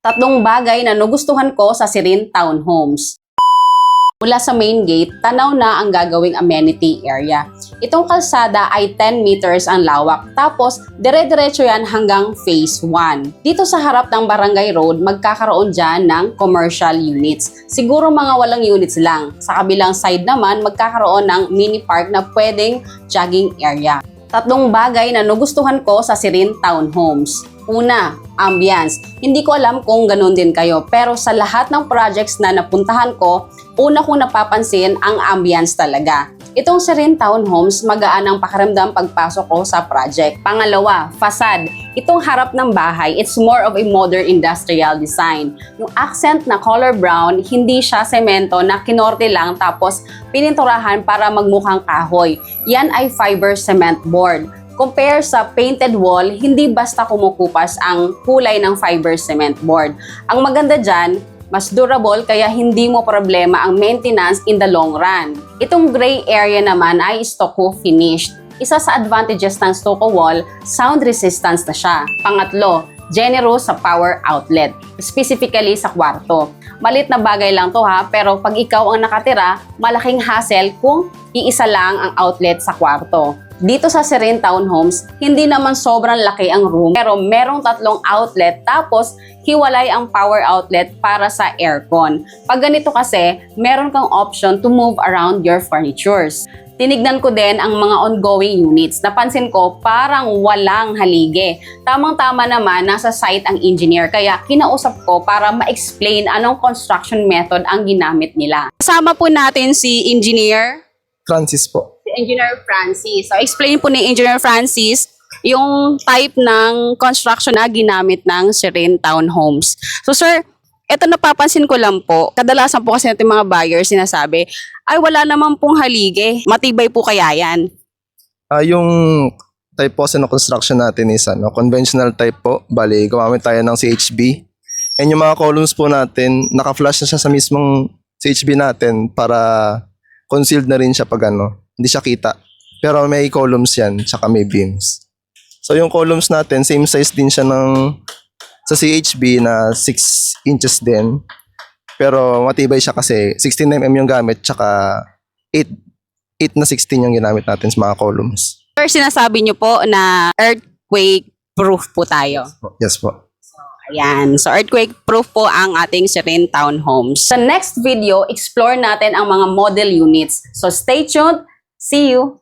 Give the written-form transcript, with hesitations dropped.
Tatlong bagay na nagustuhan ko sa Sirin Townhomes. Mula sa main gate, tanaw na ang gagawing amenity area. Itong kalsada ay 10 meters ang lawak, tapos dire-diretso yan hanggang phase 1. Dito sa harap ng Barangay Road, magkakaroon dyan ng commercial units. Siguro mga walang units lang. Sa kabilang side naman, magkakaroon ng mini park na pwedeng jogging area. Tatlong bagay na nagustuhan ko sa Sirin Townhomes. Una, ambience. Hindi ko alam kung ganun din kayo, pero sa lahat ng projects na napuntahan ko, una kong napapansin ang ambience talaga. Itong Sirin Townhomes, magaan ang pakiramdam pagpasok ko sa project. Pangalawa, facade. Itong harap ng bahay, it's more of a modern industrial design. Yung accent na color brown, hindi siya semento na kinorte lang tapos pininturahan para magmukhang kahoy. Yan ay fiber cement board. Compare sa painted wall, hindi basta kumukupas ang kulay ng fiber cement board. Ang maganda dyan, mas durable kaya hindi mo problema ang maintenance in the long run. Itong gray area naman ay stucco finished. Isa sa advantages ng stucco wall, sound resistance na siya. Pangatlo, generous sa power outlet, specifically sa kwarto. Malit na bagay lang to ha, pero pag ikaw ang nakatira, malaking hassle kung iisa lang ang outlet sa kwarto. Dito sa Sirin Townhomes, hindi naman sobrang laki ang room, pero merong 3 outlet tapos hiwalay ang power outlet para sa aircon. Pag ganito kasi, meron kang option to move around your furnitures. Tinignan ko din ang mga ongoing units. Napansin ko parang walang halige. Tamang-tama naman nasa site ang engineer kaya kinausap ko para ma-explain anong construction method ang ginamit nila. Kasama po natin si Engineer Francis po. Engineer Francis. So, explain po ni Engineer Francis yung type ng construction na ginamit ng Sirin Townhomes. So, sir, eto napapansin ko lang po, kadalasan po kasi natin mga buyers sinasabi, ay wala naman pong halige. Matibay po kaya yan? Yung type po ng construction natin is conventional type po. Bali, gumamit tayo ng CHB. And yung mga columns po natin, naka-flush na siya sa mismong CHB natin para concealed na rin siya pag hindi siya kita. Pero may columns yan, tsaka may beams. So yung columns natin, same size din siya sa CHB na 6 inches din. Pero matibay siya kasi 16mm yung gamit, tsaka 8 na 16 yung ginamit natin sa mga columns. Sir, sinasabi niyo po na earthquake proof po tayo. Yes po. Ayan. So, earthquake-proof po ang ating Sirin Townhomes. Sa next video, explore natin ang mga model units. So, stay tuned. See you!